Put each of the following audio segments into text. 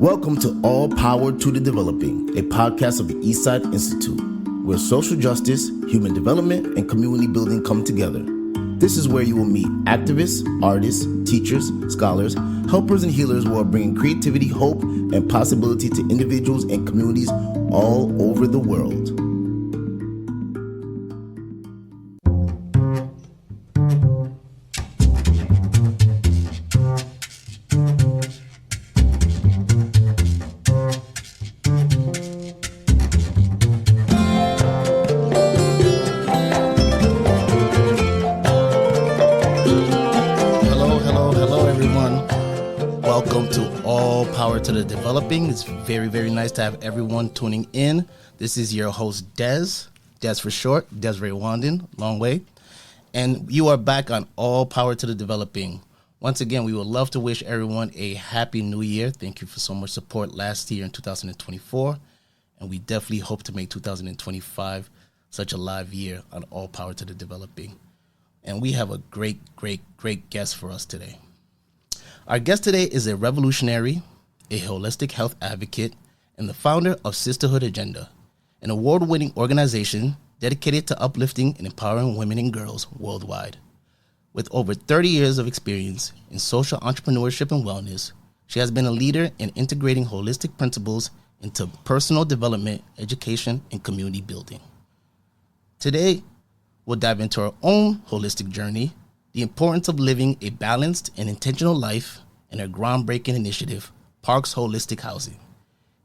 Welcome to All Power to the Developing, a podcast of the Eastside Institute, where social justice, human development, and community building come together. This is where you will meet activists, artists, teachers, scholars, helpers, and healers who are bringing creativity, hope, and possibility to individuals and communities all over the world. To the developing. It's very, very nice to have everyone tuning in. This is your host, Des for short, Desire Wandan, long way. And you are back on All Power to the Developing. Once again, we would love to wish everyone a happy new year. Thank you for so much support last year in 2024. And we definitely hope to make 2025 such a live year on All Power to the Developing. And we have a great guest for us today. Our guest today is a revolutionary, a holistic health advocate, and the founder of Sisterhood Agenda, an award-winning organization dedicated to uplifting and empowering women and girls worldwide. With over 30 years of experience in social entrepreneurship and wellness, she has been a leader in integrating holistic principles into personal development, education, and community building. Today, we'll dive into our own holistic journey, the importance of living a balanced and intentional life, and her groundbreaking initiative, Parks Holistic Housing,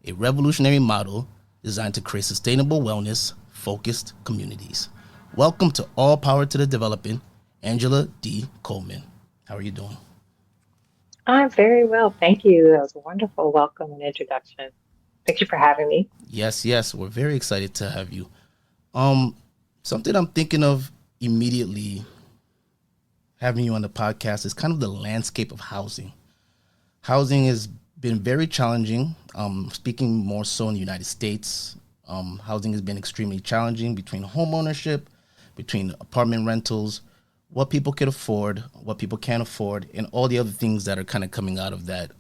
a revolutionary model designed to create sustainable wellness-focused communities. Welcome to All Power to the Developing, Angela D. Coleman. How are you doing? I'm very well, thank you. That was a wonderful welcome and introduction. Thank you for having me. Yes, we're very excited to have you. Something I'm thinking of immediately having you on the podcast is kind of the landscape of housing. Housing is been very challenging. Speaking more so in the United States, housing has been extremely challenging between home ownership, between apartment rentals, what people can afford, what people can't afford, and all the other things that are kind of coming out of that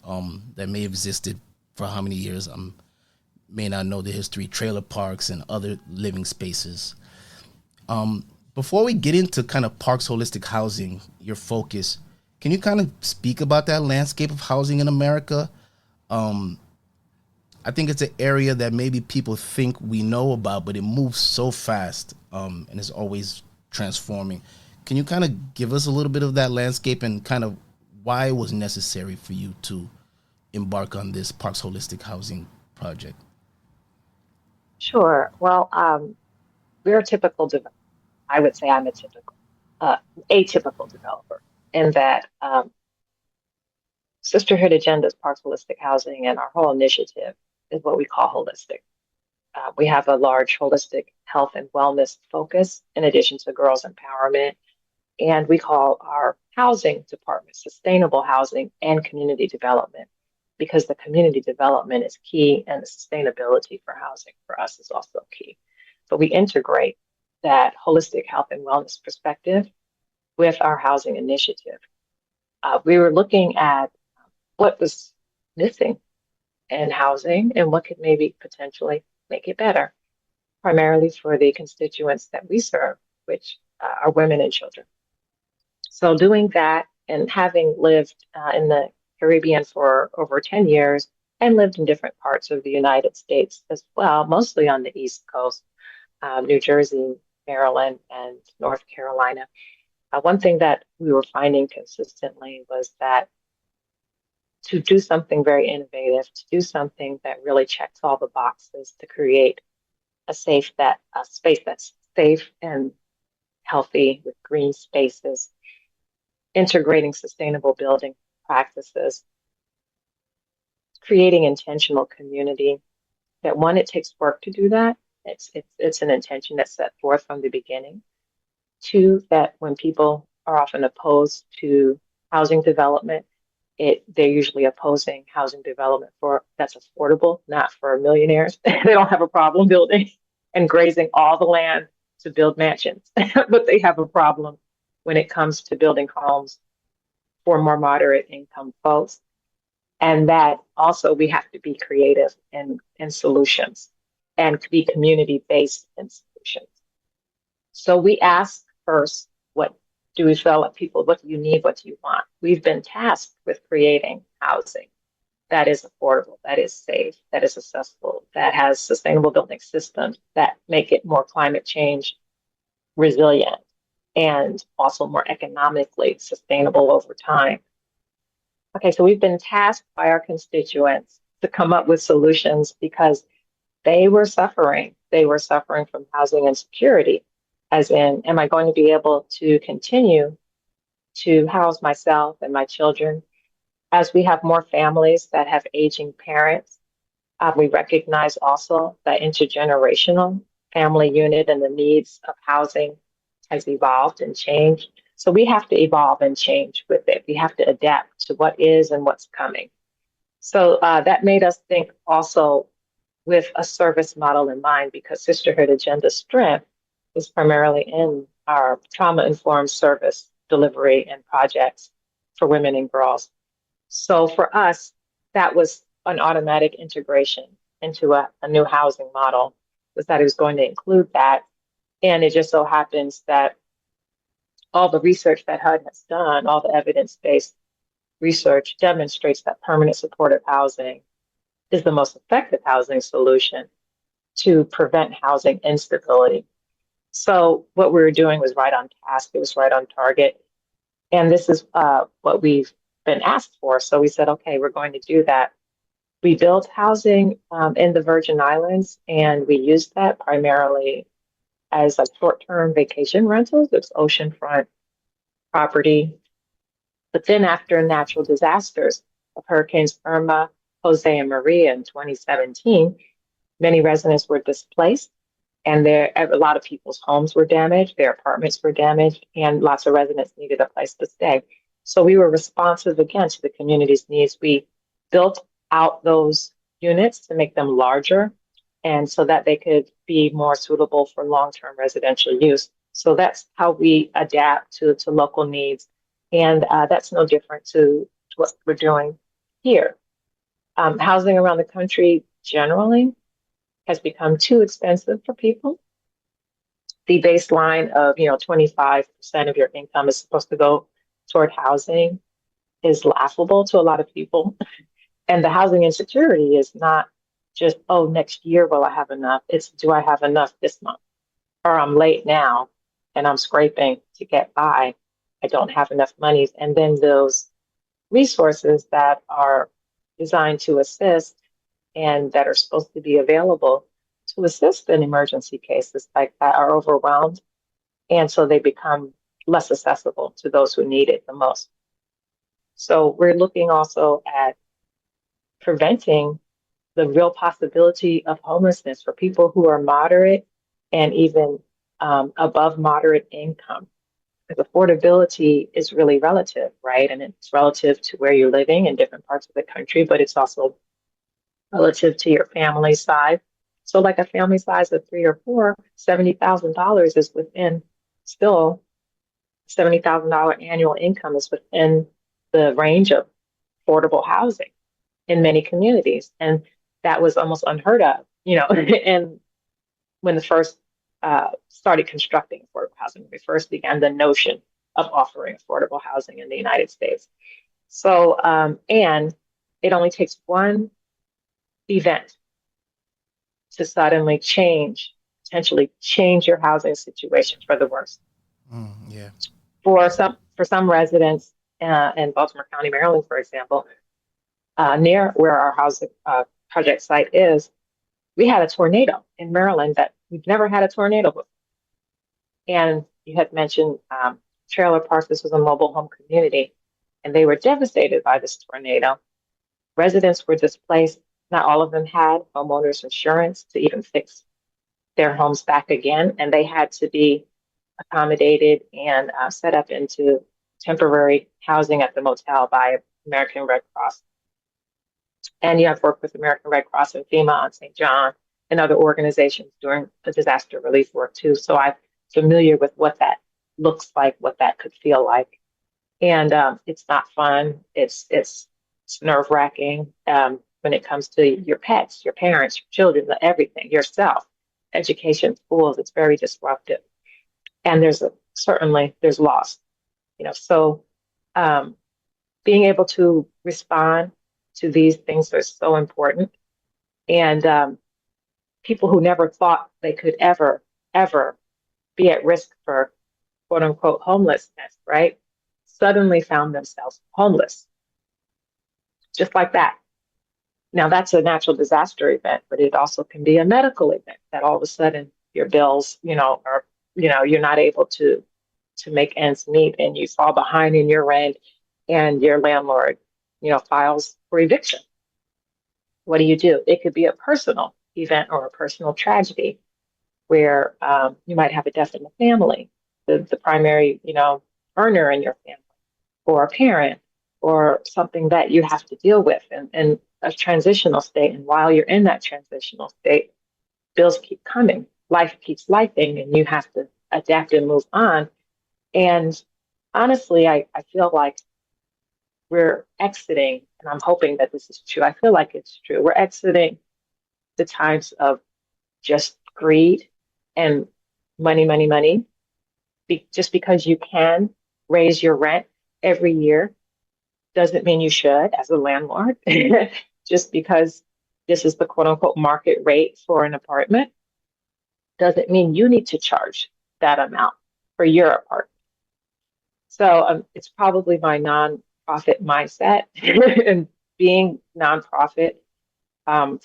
that may have existed for how many years. May not know the history, trailer parks and other living spaces. Before we get into kind of Parks Holistic Housing, your focus, can you kind of speak about that landscape of housing in America? I think it's an area that maybe people think we know about, but it moves so fast and is always transforming. Can you kind of give us a little bit of that landscape and kind of why it was necessary for you to embark on this Parks Holistic Housing project? Sure. Well, we're a typical developer. I would say I'm a atypical developer in that Sisterhood Agenda's Parks Holistic Housing and our whole initiative is what we call holistic. We have a large holistic health and wellness focus in addition to girls empowerment. And we call our housing department sustainable housing and community development because the community development is key and the sustainability for housing for us is also key. But we integrate that holistic health and wellness perspective with our housing initiative. We were looking at what was missing in housing and what could maybe potentially make it better, primarily for the constituents that we serve, which are women and children. So doing that and having lived in the Caribbean for over 10 years and lived in different parts of the United States as well, mostly on the East Coast, New Jersey, Maryland, and North Carolina. One thing that we were finding consistently was that to do something very innovative, to do something that really checks all the boxes to create a space that's safe and healthy with green spaces, integrating sustainable building practices, creating intentional community. That one, it takes work to do that. It's an intention that's set forth from the beginning. Two, that when people are often opposed to housing development, they're usually opposing housing development that's affordable, not for millionaires. They don't have a problem building and grazing all the land to build mansions, but they have a problem when it comes to building homes for more moderate income folks. And that also we have to be creative in solutions and be community based in solutions. So we ask first, what do we feel like people, what do you need, what do you want? We've been tasked with creating housing that is affordable, that is safe, that is accessible, that has sustainable building systems that make it more climate change resilient and also more economically sustainable over time. Okay, so we've been tasked by our constituents to come up with solutions because they were suffering. They were suffering from housing insecurity, as in, am I going to be able to continue to house myself and my children? As we have more families that have aging parents, we recognize also that intergenerational family unit and the needs of housing has evolved and changed. So we have to evolve and change with it. We have to adapt to what is and what's coming. So that made us think also with a service model in mind, because Sisterhood Agenda strength is primarily in our trauma-informed service delivery and projects for women and girls. So for us, that was an automatic integration into a new housing model, was that it was going to include that. And it just so happens that all the research that HUD has done, all the evidence-based research demonstrates that permanent supportive housing is the most effective housing solution to prevent housing instability. So what we were doing was right on task, it was right on target. And this is what we've been asked for. So we said, okay, we're going to do that. We built housing in the Virgin Islands, and we used that primarily as like short-term vacation rentals. It's oceanfront property. But then after natural disasters of Hurricanes Irma, Jose, and Maria in 2017, many residents were displaced, and a lot of people's homes were damaged, their apartments were damaged, and lots of residents needed a place to stay. So we were responsive again to the community's needs. We built out those units to make them larger and so that they could be more suitable for long-term residential use. So that's how we adapt to local needs. And that's no different to what we're doing here. Housing around the country generally has become too expensive for people. The baseline of 25% of your income is supposed to go toward housing is laughable to a lot of people. And the housing insecurity is not just, oh, next year will I have enough? It's, do I have enough this month? Or I'm late now and I'm scraping to get by. I don't have enough money. And then those resources that are designed to assist and that are supposed to be available to assist in emergency cases like that are overwhelmed. And so they become less accessible to those who need it the most. So we're looking also at preventing the real possibility of homelessness for people who are moderate and even above moderate income. Because affordability is really relative, right? And it's relative to where you're living in different parts of the country, but it's also relative to your family size. So like a family size of 3 or 4, $70,000 is within still $70,000 annual income is within the range of affordable housing in many communities. And that was almost unheard of, and when the first started constructing affordable housing, when we first began the notion of offering affordable housing in the United States. So, and it only takes one event to suddenly potentially change your housing situation for the worse. Yeah. For some residents in Baltimore County, Maryland, for example, near where our housing project site is, we had a tornado in Maryland that we've never had a tornado before. And you had mentioned trailer parks. This was a mobile home community, and they were devastated by this tornado. Residents were displaced. Not all of them had homeowners insurance to even fix their homes back again, and they had to be accommodated and set up into temporary housing at the motel by American Red Cross. And you have worked with American Red Cross and FEMA on St. John and other organizations during the disaster relief work too. So I'm familiar with what that looks like, what that could feel like. And it's not fun. It's It's nerve-wracking when it comes to your pets, your parents, your children, everything, yourself, education, schools. It's very disruptive, and there's loss. So being able to respond to these things are so important. And people who never thought they could ever be at risk for quote unquote homelessness, right? Suddenly found themselves homeless, just like that. Now, that's a natural disaster event, but it also can be a medical event that all of a sudden your bills, are, you're not able to make ends meet and you fall behind in your rent and your landlord, files for eviction. What do you do? It could be a personal event or a personal tragedy where you might have a death in the family, the primary, earner in your family, or a parent, or something that you have to deal with in a transitional state. And while you're in that transitional state, bills keep coming, life keeps lifing, and you have to adapt and move on. And honestly, I feel like we're exiting, and I'm hoping that this is true. I feel like it's true. We're exiting the times of just greed and money, money, money. Just because you can raise your rent every year doesn't mean you should as a landlord. Just because this is the quote unquote market rate for an apartment doesn't mean you need to charge that amount for your apartment. So it's probably my nonprofit mindset and being nonprofit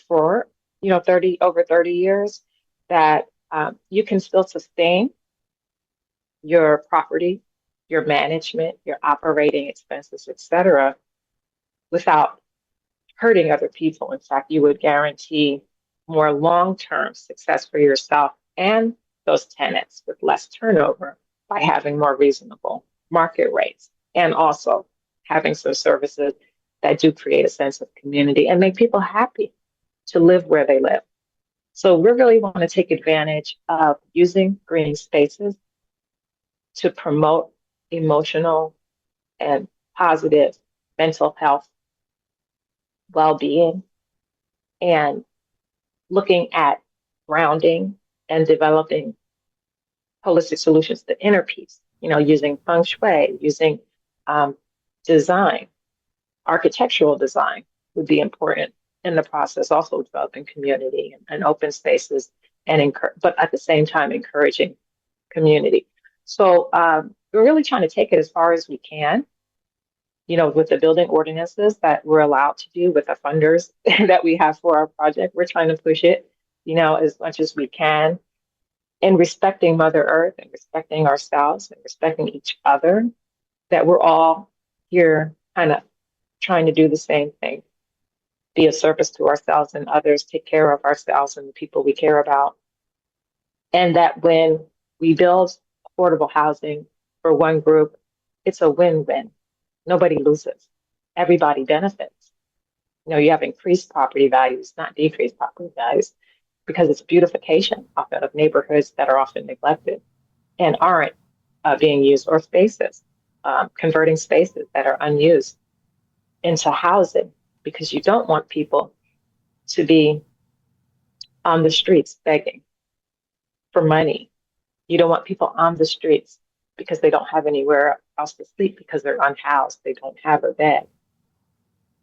for 30 years that you can still sustain your property, your management, your operating expenses, et cetera, without hurting other people. In fact, you would guarantee more long-term success for yourself and those tenants with less turnover by having more reasonable market rates and also having some services that do create a sense of community and make people happy to live where they live. So we really want to take advantage of using green spaces to promote emotional and positive mental health, well-being, and looking at grounding and developing holistic solutions to inner peace, using feng shui, using design, architectural design would be important in the process, also developing community and open spaces but at the same time encouraging community. So we're really trying to take it as far as we can, with the building ordinances that we're allowed to do with the funders that we have for our project. We're trying to push it, as much as we can, and respecting Mother Earth and respecting ourselves and respecting each other, that we're all here kind of trying to do the same thing, be of service to ourselves and others, take care of ourselves and the people we care about. And that when we build affordable housing for one group, it's a win-win. Nobody loses. Everybody benefits. You have increased property values, not decreased property values, because it's beautification often of neighborhoods that are often neglected and aren't being used, or spaces, converting spaces that are unused into housing, because you don't want people to be on the streets begging for money. You don't want people on the streets because they don't have anywhere else to sleep, because they're unhoused, they don't have a bed.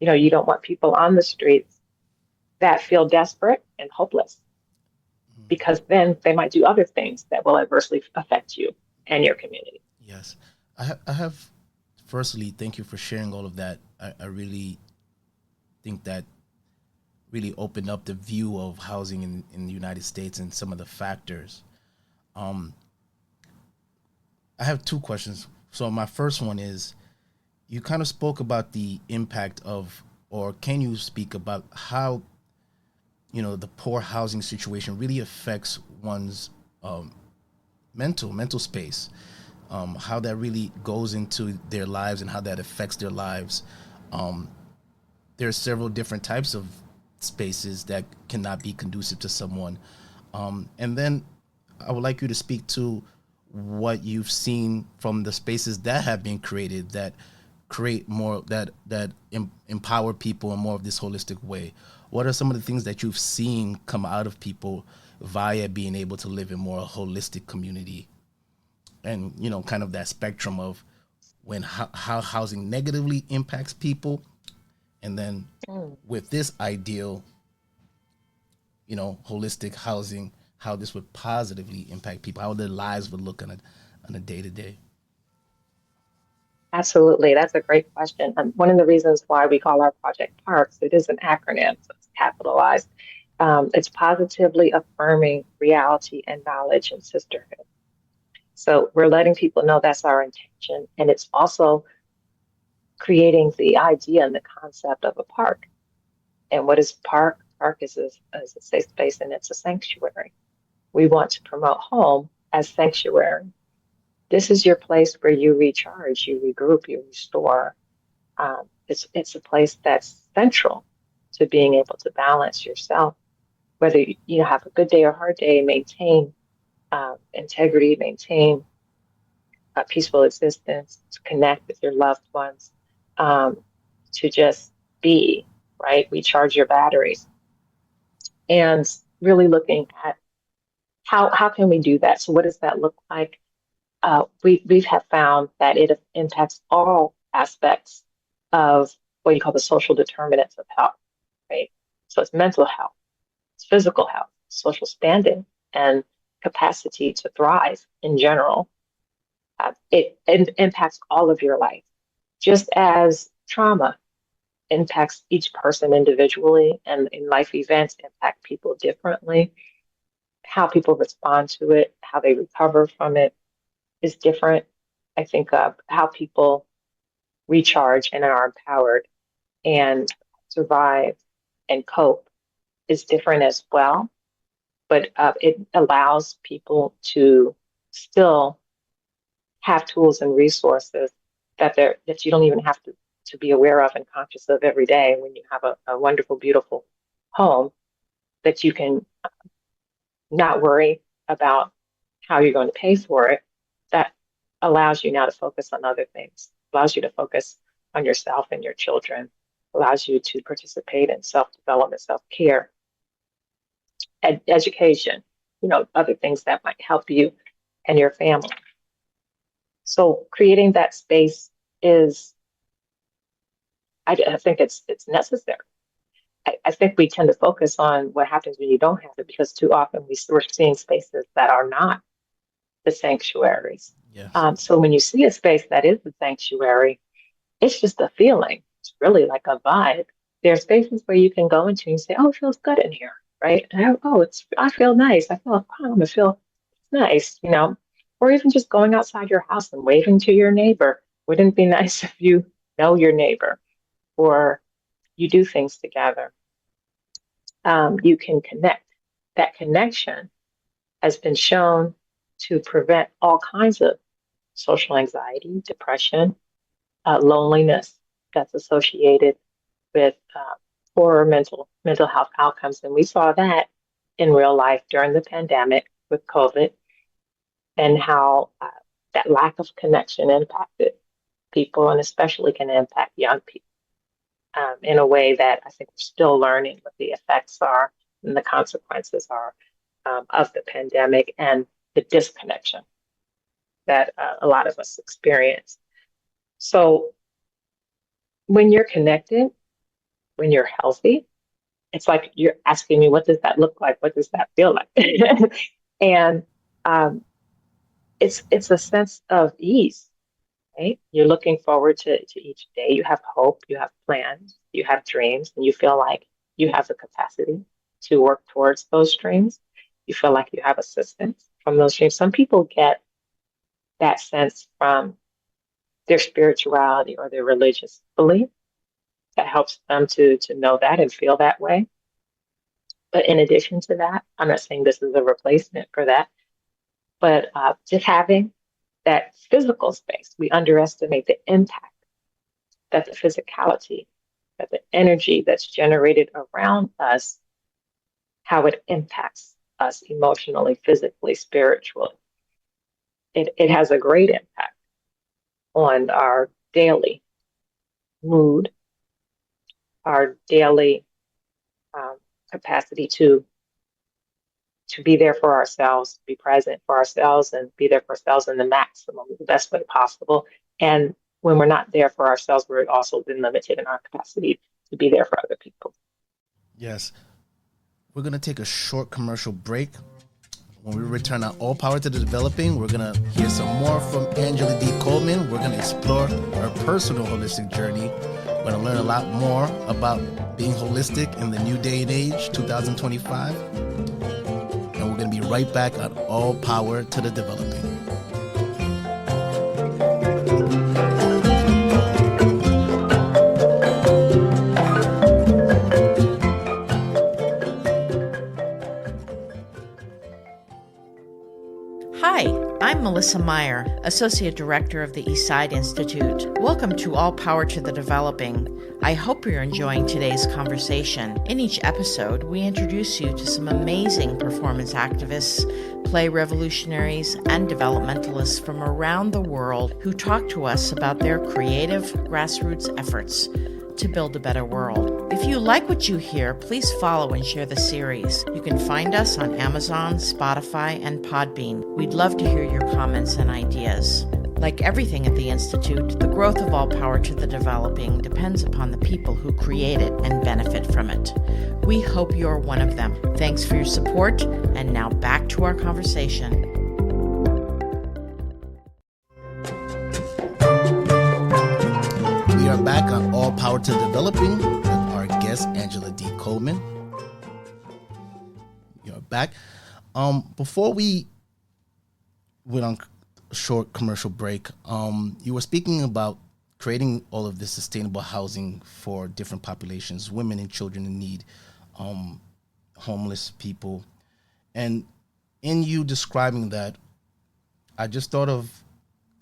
You don't want people on the streets that feel desperate and hopeless, because then they might do other things that will adversely affect you and your community. Yes. I have, firstly, thank you for sharing all of that. I really think that really opened up the view of housing in the United States and some of the factors. I have two questions. So my first one is, you kind of spoke about the impact of, or can you speak about how, the poor housing situation really affects one's mental space, how that really goes into their lives and how that affects their lives. There are several different types of spaces that cannot be conducive to someone. And then I would like you to speak to what you've seen from the spaces that have been created that create more that empower people in more of this holistic way? What are some of the things that you've seen come out of people via being able to live in more holistic community? And kind of that spectrum of when how housing negatively impacts people, and then Mm. with this ideal, holistic housing, how this would positively impact people, how their lives would look on a day to day. Absolutely. That's a great question. And one of the reasons why we call our project PARKS, it is an acronym, so it's capitalized. It's positively affirming reality and knowledge and sisterhood. So we're letting people know that's our intention. And it's also creating the idea and the concept of a park. And what is park? Park is a safe space and it's a sanctuary. We want to promote home as sanctuary. This is your place where you recharge, you regroup, you restore. It's a place that's central to being able to balance yourself, whether you have a good day or hard day, maintain integrity, maintain a peaceful existence, to connect with your loved ones, um, to just be, right? Recharge your batteries. And really looking at how can we do that? So what does that look like? We have found that it impacts all aspects of what you call the social determinants of health, right? So it's mental health, it's physical health, social standing, and capacity to thrive in general. It impacts all of your life, just as trauma impacts each person individually, and in life events impact people differently. How people respond to it, how they recover from it is different. I think how people recharge and are empowered and survive and cope is different as well. But it allows people to still have tools and resources that you don't even have to be aware of and conscious of every day when you have a wonderful, beautiful home that you can not worry about how you're going to pay for it. That allows you now to focus on other things, allows you to focus on yourself and your children, allows you to participate in self-development, self-care, education, other things that might help you and your family. So creating that space is, I think it's necessary. I think we tend to focus on what happens when you don't have it because too often we're seeing spaces that are not the sanctuaries. Yes. So when you see a space that is the sanctuary, it's just a feeling. It's really like a vibe. There are spaces where you can go into and say, "Oh, it feels good in here," right? I feel nice. I feel calm. I feel nice, Or even just going outside your house and waving to your neighbor. Wouldn't it be nice if you know your neighbor or you do things together? You can connect. That connection has been shown to prevent all kinds of social anxiety, depression, loneliness that's associated with poorer mental health outcomes. And we saw that in real life during the pandemic with COVID and how that lack of connection impacted people and especially can impact young people in a way that I think we're still learning what the effects are and the consequences are of the pandemic and the disconnection that a lot of us experience. So when you're connected, when you're healthy, it's like you're asking me, what does that look like? What does that feel like? And um, it's a sense of ease, right? You're looking forward to each day. You have hope, you have plans, you have dreams, and you feel like you have the capacity to work towards those dreams. You feel like you have assistance from those dreams. Some people get that sense from their spirituality or their religious belief that helps them to know that and feel that way. But in addition to that, I'm not saying this is a replacement for that, but just having that physical space, we underestimate the impact that the physicality, that the energy that's generated around us, how it impacts us emotionally, physically, spiritually. It has a great impact on our daily. mood, our daily capacity to be there for ourselves, be present for ourselves, and be there for ourselves in the maximum, the best way possible. And when we're not there for ourselves, we're also been limited in our capacity to be there for other people. Yes. We're going to take a short commercial break. When we return on All Power to the Developing, we're going to hear some more from Angela D. Coleman. We're going to explore her personal holistic journey. We're going to learn a lot more about being holistic in the new day and age, 2025. And we're going to be right back on All Power to the Developing. Hi, I'm Melissa Meyer, Associate Director of the Eastside Institute. Welcome to All Power to the Developing. I hope you're enjoying today's conversation. In each episode, we introduce you to some amazing performance activists, play revolutionaries, and developmentalists from around the world who talk to us about their creative grassroots efforts to build a better world. If you like what you hear, please follow and share the series. You can find us on Amazon, Spotify, and Podbean. We'd love to hear your comments and ideas. Like everything at the Institute, the growth of All Power to the Developing depends upon the people who create it and benefit from it. We hope you're one of them. Thanks for your support, and now back to our conversation. We are back on All Power to Developing with our guest, Angela D. Coleman. You're back. Before we went on a short commercial break, you were speaking about creating all of this sustainable housing for different populations, women and children in need, homeless people. And in you describing that, I just thought of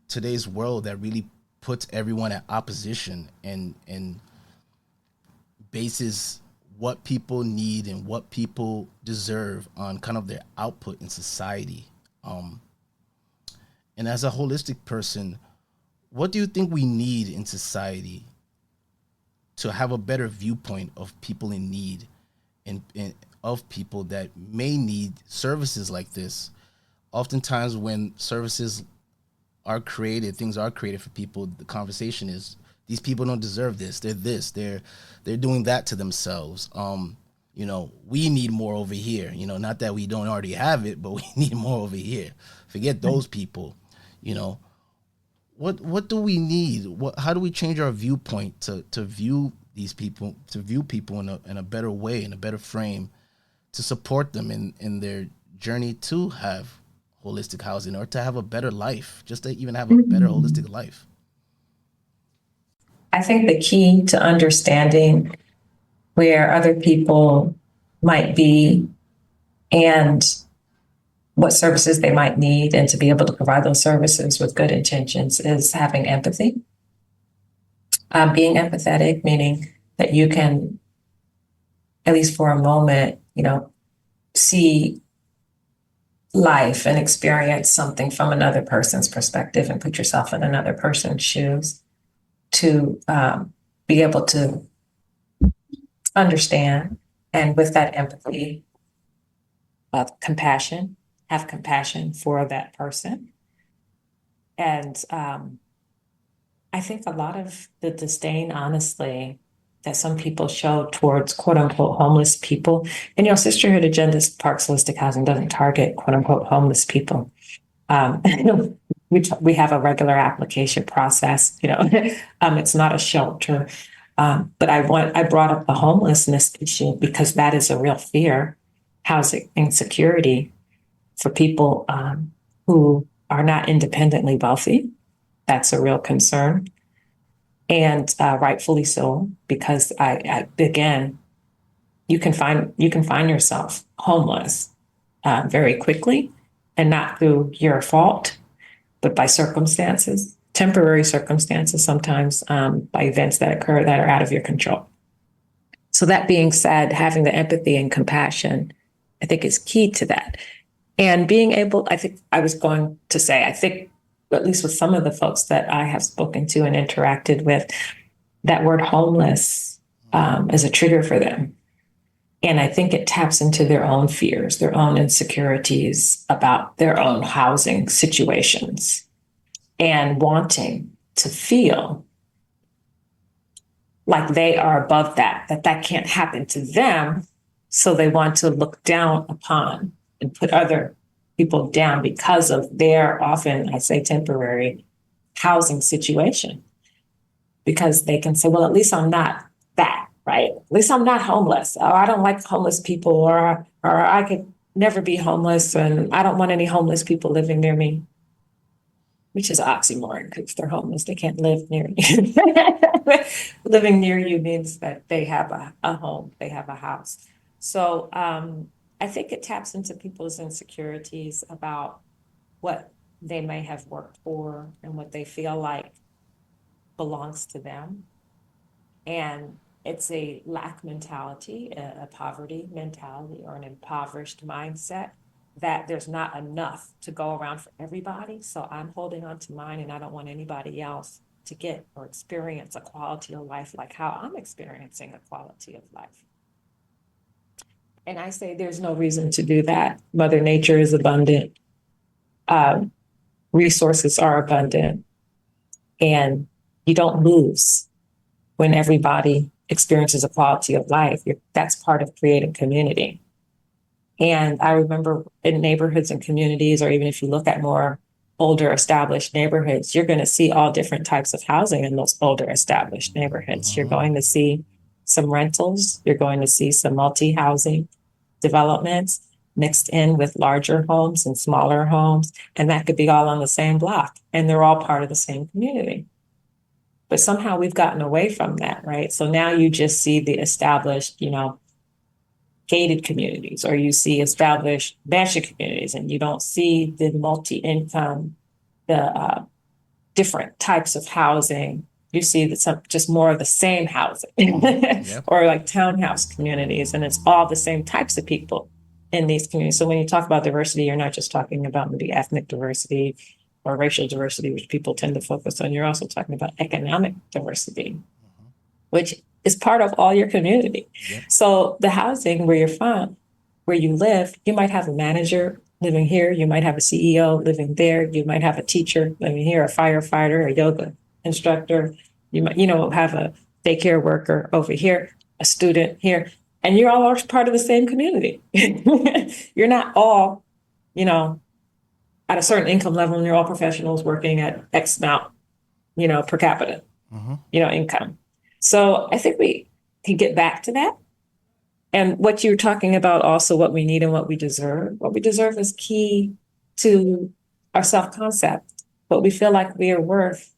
today's world that really puts everyone at opposition and bases what people need and what people deserve on kind of their output in society. And as a holistic person, what do you think we need in society to have a better viewpoint of people in need and of people that may need services like this? Oftentimes when services are created, things are created for people, the conversation is, these people don't deserve this. They're doing that to themselves. We need more over here. Not that we don't already have it, but we need more over here. Forget those people. What do we need? How do we change our viewpoint to view these people, to view people in a better way, in a better frame, to support them in their journey to have holistic housing or to have a better life, just to even have a better holistic life? I think the key to understanding where other people might be and what services they might need and to be able to provide those services with good intentions is having empathy. Being empathetic, meaning that you can, at least for a moment, see life and experience something from another person's perspective and put yourself in another person's shoes to be able to understand, and with that empathy, compassion, have compassion for that person. And I think a lot of the disdain, honestly, that some people show towards quote unquote homeless people, and Sisterhood Agenda Parks Holistic Housing doesn't target quote unquote homeless people. We have a regular application process, it's not a shelter. But I brought up the homelessness issue because that is a real fear, housing insecurity for people who are not independently wealthy. That's a real concern. And rightfully so, because again, you can find yourself homeless very quickly, and not through your fault, but by circumstances, temporary circumstances, sometimes by events that occur that are out of your control. So that being said, having the empathy and compassion, I think, is key to that. And being able, I think at least with some of the folks that I have spoken to and interacted with, that word homeless is a trigger for them. And I think it taps into their own fears, their own insecurities about their own housing situations and wanting to feel like they are above that can't happen to them. So they want to look down upon and put other people down because of their often, I say, temporary housing situation. Because they can say, well, at least I'm not that, right? At least I'm not homeless. Oh, I don't like homeless people, or I could never be homeless, and I don't want any homeless people living near me, which is oxymoron, because if they're homeless, they can't live near you. Living near you means that they have a home, they have a house. So I think it taps into people's insecurities about what they may have worked for and what they feel like belongs to them. And it's a lack mentality, a poverty mentality, or an impoverished mindset that there's not enough to go around for everybody. So I'm holding on to mine, and I don't want anybody else to get or experience a quality of life like how I'm experiencing a quality of life. And I say there's no reason to do that. Mother Nature is abundant. Resources are abundant. And you don't lose when everybody experiences a quality of life. That's part of creating community. And I remember in neighborhoods and communities, or even if you look at more older established neighborhoods, you're going to see all different types of housing in those older established neighborhoods. You're going to see some rentals. You're going to see some multi-housing developments mixed in with larger homes and smaller homes. And that could be all on the same block. And they're all part of the same community. But somehow we've gotten away from that, right? So now you just see the established, gated communities, or you see established mansion communities, and you don't see the multi-income, the different types of housing. You see just more of the same housing, yep. Or like townhouse communities, and it's all the same types of people in these communities. So when you talk about diversity, you're not just talking about maybe ethnic diversity or racial diversity, which people tend to focus on. You're also talking about economic diversity, which is part of all your community. Yep. So the housing where you're from, where you live, you might have a manager living here, you might have a CEO living there, you might have a teacher living here, a firefighter, a yoga instructor, you might, have a daycare worker over here, a student here, and you're all part of the same community. You're not all, at a certain income level, and you're all professionals working at X amount, per capita, income. So I think we can get back to that. And what you're talking about also, what we need and what we deserve. What we deserve is key to our self-concept, what we feel like we are worth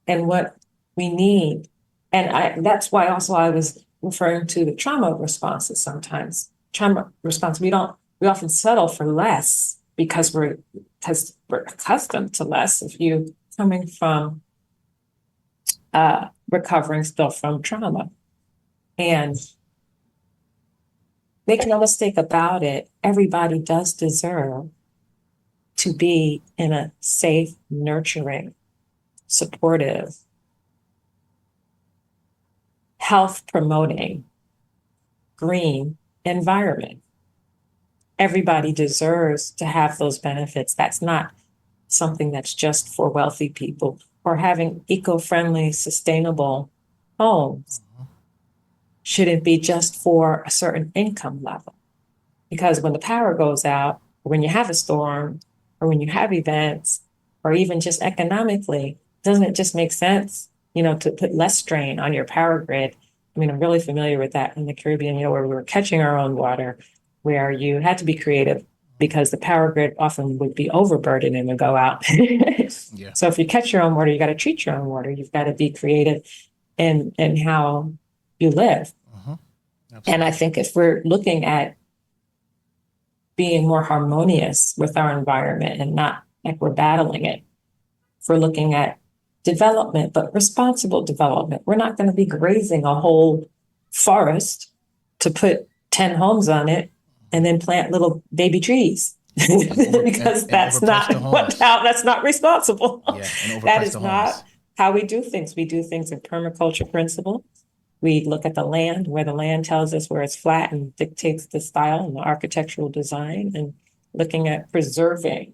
and what we need. And that's why also I was referring to the trauma responses sometimes. Trauma response, we often settle for less because we're accustomed to less. If you're coming from recovering still from trauma. And make no mistake about it, everybody does deserve to be in a safe, nurturing, supportive, health-promoting, green environment. Everybody deserves to have those benefits. That's not something that's just for wealthy people. Or having eco-friendly, sustainable homes shouldn't be just for a certain income level. Because when the power goes out, or when you have a storm, or when you have events, or even just economically, doesn't it just make sense, to put less strain on your power grid? I mean, I'm really familiar with that in the Caribbean, where we were catching our own water, where you had to be creative because the power grid often would be overburdened and would go out. Yeah. So if you catch your own water, you got to treat your own water. You've got to be creative in how you live. And I think if we're looking at being more harmonious with our environment and not like we're battling it, if we're looking at development, but responsible development, we're not going to be grazing a whole forest to put 10 homes on it and then plant little baby trees because that's not responsible. Yeah, that is not how we do things. We do things in permaculture principle. We look at the land, where the land tells us where it's flat and dictates the style and the architectural design, and looking at preserving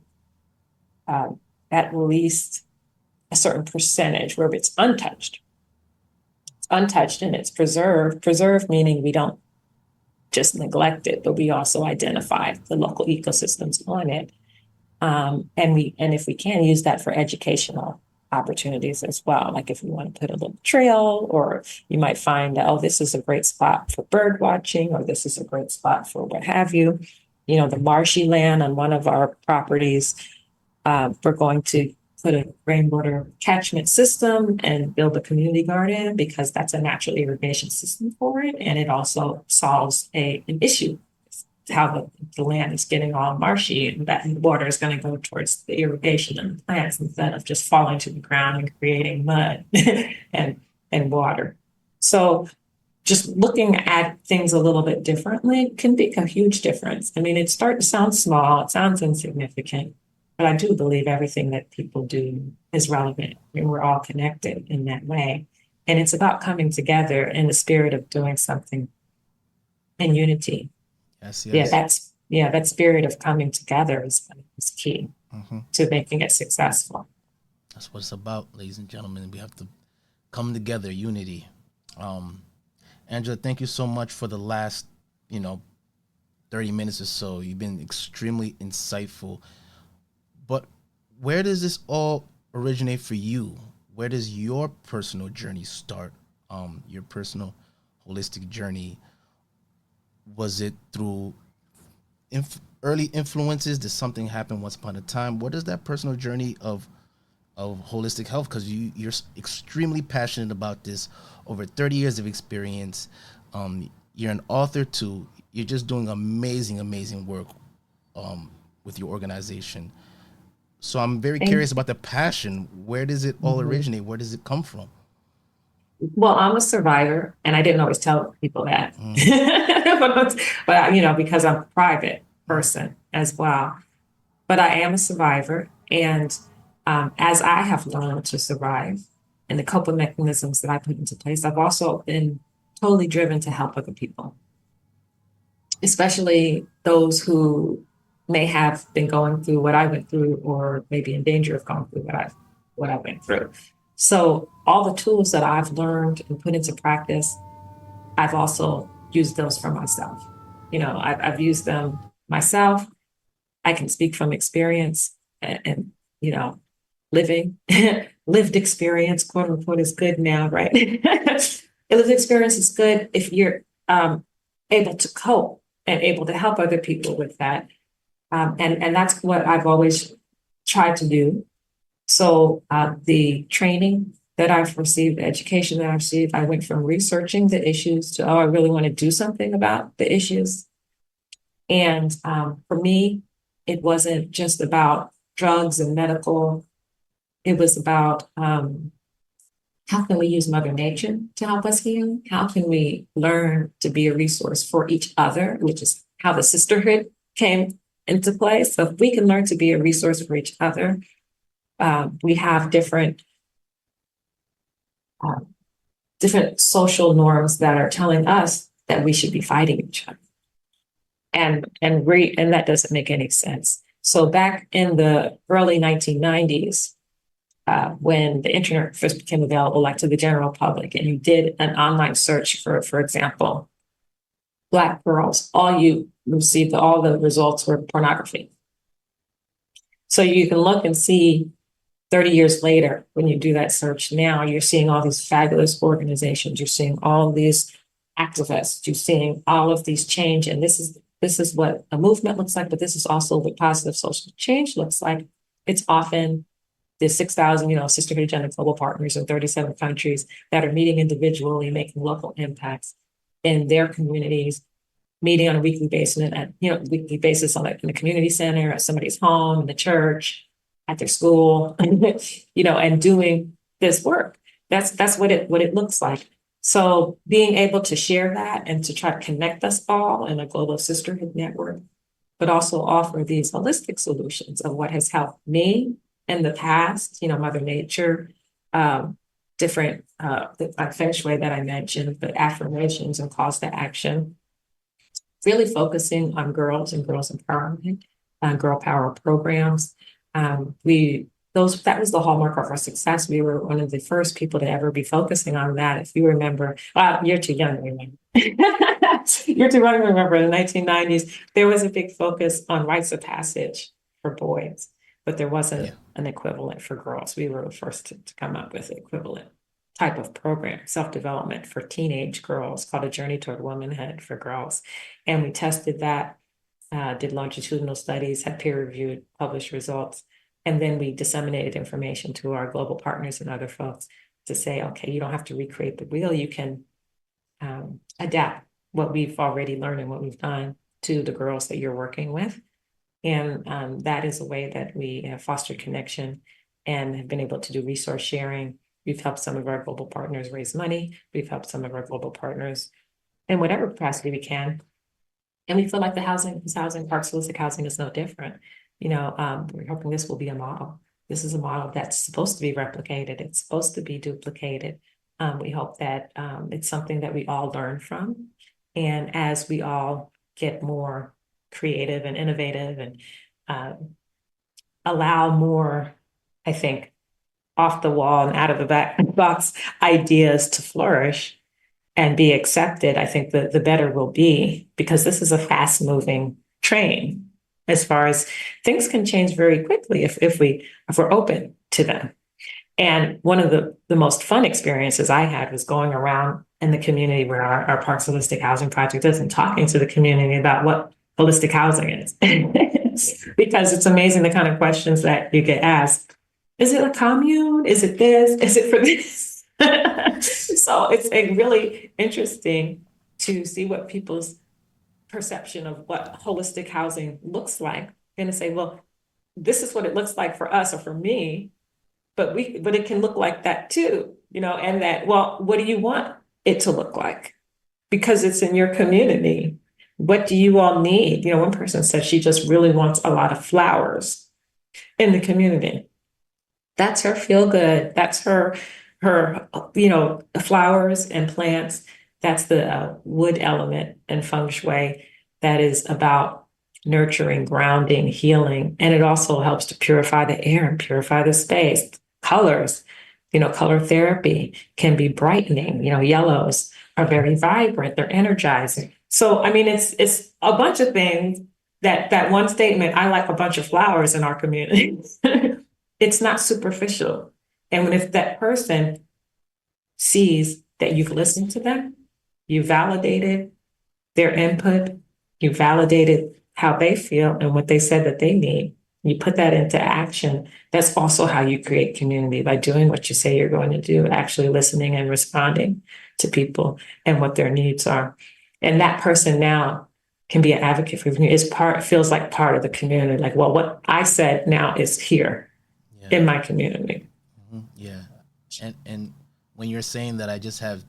at least a certain percentage where it's untouched. It's untouched and it's preserved. Preserved meaning we don't just neglect it, but we also identify the local ecosystems on it. And if we can, use that for educational opportunities as well. Like if we want to put a little trail, or you might find, oh, this is a great spot for bird watching, or this is a great spot for what have you. You know, the marshy land on one of our properties, we're going to put a rainwater catchment system and build a community garden, because that's a natural irrigation system for it. And it also solves an issue, how the land is getting all marshy, and that water is going to go towards the irrigation and the plants instead of just falling to the ground and creating mud and water. So just looking at things a little bit differently can make a huge difference. I mean, it sounds small, it sounds insignificant, but I do believe everything that people do is relevant. I mean, we're all connected in that way. And it's about coming together in the spirit of doing something in unity. Yes, yes. That spirit of coming together is key to making it successful. That's what it's about, ladies and gentlemen. We have to come together, unity. Angela, thank you so much for the last, 30 minutes or so. You've been extremely insightful. But where does this all originate for you? Where does your personal journey start? Your personal holistic journey? Was it through early influences? Did something happen once upon a time? What is that personal journey of holistic health? Because you're extremely passionate about this, over 30 years of experience. You're an author too. You're just doing amazing work with your organization. So I'm very curious about the passion. Where does it all originate? Where does it come from? Well, I'm a survivor, and I didn't always tell people that, but because I'm a private person as well. But I am a survivor, and as I have learned to survive and the coping mechanisms that I put into place, I've also been totally driven to help other people, especially those who may have been going through what I went through, or maybe in danger of going through what I went through. So all the tools that I've learned and put into practice, I've also used those for myself. I've used them myself. I can speak from experience, and living, lived experience, quote unquote, is good now, right? Lived experience is good if you're able to cope and able to help other people with that. And that's what I've always tried to do. So the training that I've received, the education that I've received, I went from researching the issues to, I really want to do something about the issues. And for me, it wasn't just about drugs and medical. It was about how can we use Mother Nature to help us heal? How can we learn to be a resource for each other, which is how the sisterhood came into play. So if we can learn to be a resource for each other, we have different social norms that are telling us that we should be fighting each other. And that doesn't make any sense. So back in the early 1990s, when the internet first became available, like to the general public, and you did an online search for example, Black girls, you received all the results were pornography. So you can look and see 30 years later, when you do that search now, you're seeing all these fabulous organizations, you're seeing all these activists, you're seeing all of these change. And this is what a movement looks like, but this is also what positive social change looks like. It's often the 6,000, Sisterhood Agenda global partners in 37 countries that are meeting individually, making local impacts in their communities, meeting on a weekly basis, in the community center, at somebody's home, in the church, at their school, and doing this work. That's what it looks like. So being able to share that and to try to connect us all in a global sisterhood network, but also offer these holistic solutions of what has helped me in the past, Mother Nature, different the feng shui that I mentioned, but affirmations and calls to action, really focusing on girls and girls empowerment, girl power programs. That was the hallmark of our success. We were one of the first people to ever be focusing on that. If you remember, you're too young to remember. You're too young to remember. In the 1990s, there was a big focus on rites of passage for boys, but there wasn't an equivalent for girls. We were the first to come up with an equivalent type of program, self-development for teenage girls, called A Journey Toward Womanhood for girls. And we tested that, did longitudinal studies, had peer-reviewed, published results. And then we disseminated information to our global partners and other folks to say, okay, you don't have to recreate the wheel. You can adapt what we've already learned and what we've done to the girls that you're working with. And that is a way that we have fostered connection and have been able to do resource sharing. We've helped some of our global partners raise money. We've helped some of our global partners in whatever capacity we can. And we feel like the housing, parks, holistic housing is no different. We're hoping this will be a model. This is a model that's supposed to be replicated. It's supposed to be duplicated. We hope that it's something that we all learn from. And as we all get more creative and innovative and allow more, I think, off the wall and out of the box ideas to flourish and be accepted, I think the better we'll be, because this is a fast moving train. As far as things can change very quickly if we're open to them. And one of the most fun experiences I had was going around in the community where our Parks Holistic Housing Project is and talking to the community about what holistic housing is. Because it's amazing the kind of questions that you get asked. Is it a commune? Is it this? Is it for this? So it's really interesting to see what people's perception of what holistic housing looks like, and to say, well, this is what it looks like for us or for me, but it can look like that too, and that, well, what do you want it to look like? Because it's in your community. What do you all need? One person said she just really wants a lot of flowers in the community. That's her feel good. That's her flowers and plants. That's the wood element in feng shui that is about nurturing, grounding, healing. And it also helps to purify the air and purify the space. Colors, color therapy can be brightening. Yellows are very vibrant. They're energizing. So, it's a bunch of things that one statement, I like a bunch of flowers in our community. It's not superficial. And if that person sees that you've listened to them, you validated their input, you validated how they feel and what they said that they need, you put that into action, that's also how you create community, by doing what you say you're going to do, actually listening and responding to people and what their needs are. And that person now can be an advocate for you. Feels like part of the community. Like, well, what I said now is here in my community. Mm-hmm. Yeah. And when you're saying that, I just have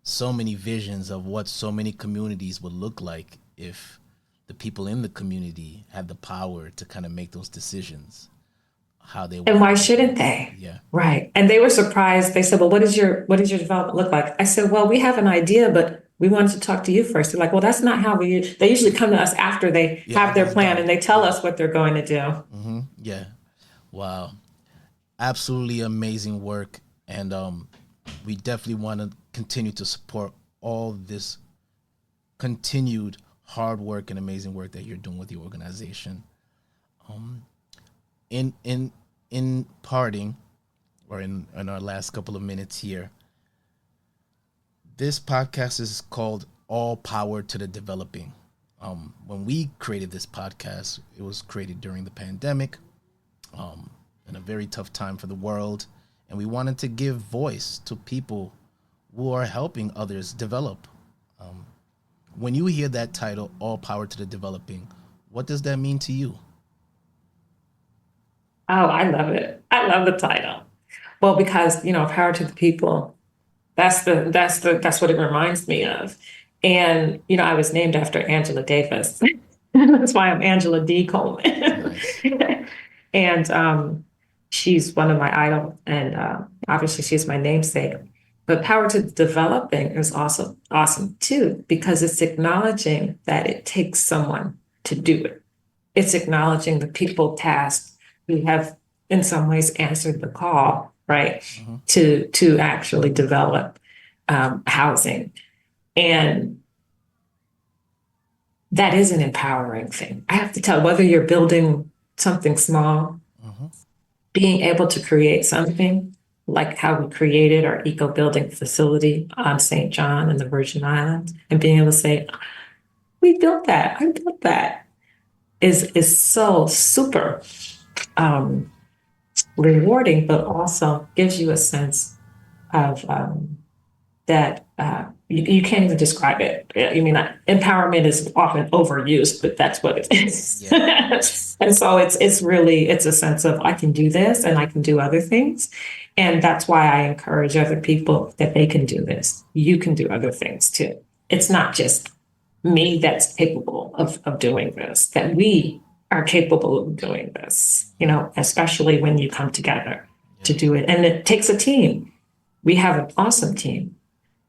so many visions of what so many communities would look like if the people in the community had the power to kind of make those decisions. How they and why shouldn't they? Yeah. Right. And they were surprised. They said, well, what does your development look like? I said, well, we have an idea, but we wanted to talk to you first. They're like, well, that's not how they usually come to us after they have their plan and they tell us what they're going to do. Mm-hmm. Yeah. Wow. Absolutely amazing work. And we definitely want to continue to support all this continued hard work and amazing work that you're doing with the organization. In parting, or in our last couple of minutes here, this podcast is called All Power to the Developing. When we created this podcast, it was created during the pandemic, in a very tough time for the world, and we wanted to give voice to people who are helping others develop. When you hear that title, All Power to the Developing, what does that mean to you? Oh, I love it. I love the title. Well, because, power to the people, that's what it reminds me of. And, I was named after Angela Davis. That's why I'm Angela D. Coleman. Nice. And she's one of my idols, and obviously she's my namesake. But Power to Developing is also awesome too, because it's acknowledging that it takes someone to do it. It's acknowledging the people tasked who have, in some ways, answered the call, right, to actually develop housing, and that is an empowering thing. I have to tell, whether you're building something small, being able to create something like how we created our eco building facility on St. John and the Virgin Islands, and being able to say, we built that, I built that, is so super rewarding, but also gives you a sense of that you can't even describe it. I mean, empowerment is often overused, but that's what it is. Yeah. And so it's really a sense of, I can do this and I can do other things. And that's why I encourage other people that they can do this. You can do other things too. It's not just me that's capable of doing this, that we are capable of doing this, especially when you come together to do it. And it takes a team. We have an awesome team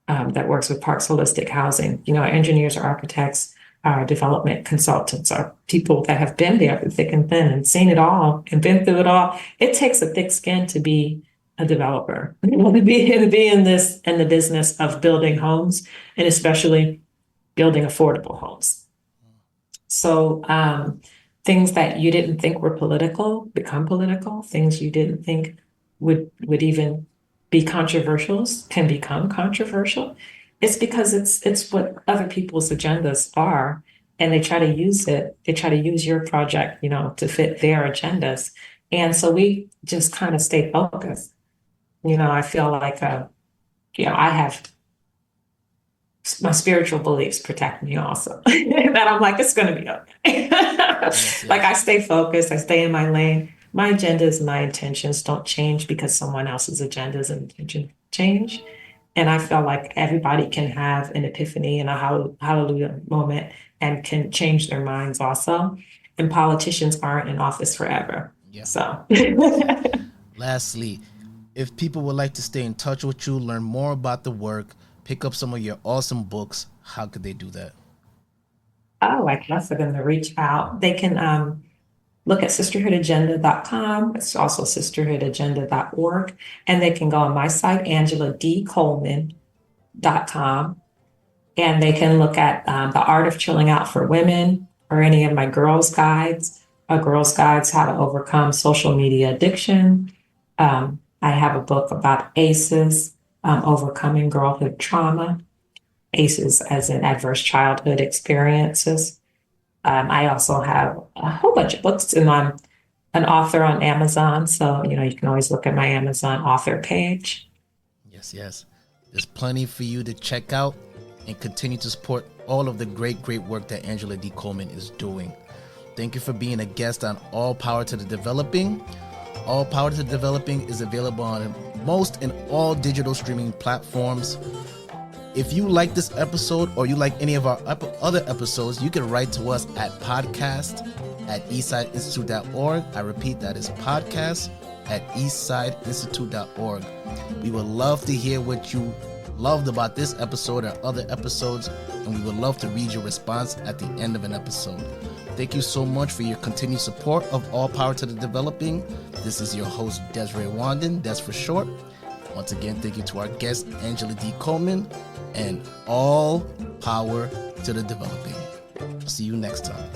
that works with Parks Holistic Housing. Our engineers, our architects, our development consultants, are people that have been there through thick and thin and seen it all and been through it all. It takes a thick skin to be a developer, to be in the business of building homes, and especially building affordable homes. So things that you didn't think were political become political. Things you didn't think would even be controversial can become controversial. It's because it's what other people's agendas are, and they try to use it. They try to use your project, to fit their agendas. And so we just kind of stay focused. I feel like, I have my spiritual beliefs protect me also. That I'm like, it's going to be okay. Yes. Like, I stay focused. I stay in my lane. My agendas, my intentions don't change because someone else's agendas and intentions change. And I feel like everybody can have an epiphany and a hallelujah moment and can change their minds also. And politicians aren't in office forever. Yeah. So. Lastly, if people would like to stay in touch with you, learn more about the work, pick up some of your awesome books, how could they do that? Oh, I guess for them to reach out. They can look at sisterhoodagenda.com. It's also sisterhoodagenda.org. And they can go on my site, AngelaDColeman.com. And they can look at The Art of Chilling Out for Women, or any of my girls' guides, How to Overcome Social Media Addiction. I have a book about ACEs, Overcoming Girlhood Trauma. ACEs as in Adverse Childhood Experiences. I also have a whole bunch of books, and I'm an author on Amazon. So, you can always look at my Amazon author page. Yes. There's plenty for you to check out and continue to support all of the great work that Angela D. Coleman is doing. Thank you for being a guest on All Power to the Developing. All Power to the Developing is available on most and all digital streaming platforms. If you like this episode or you like any of our other episodes, you can write to us at podcast@eastsideinstitute.org. I repeat, that is podcast@eastsideinstitute.org. We would love to hear what you loved about this episode or other episodes, and we would love to read your response at the end of an episode. Thank you so much for your continued support of All Power to the Developing. This is your host, Desire Wandan, Des for short. Once again, thank you to our guest, Angela D. Coleman, and All Power to the Developing. See you next time.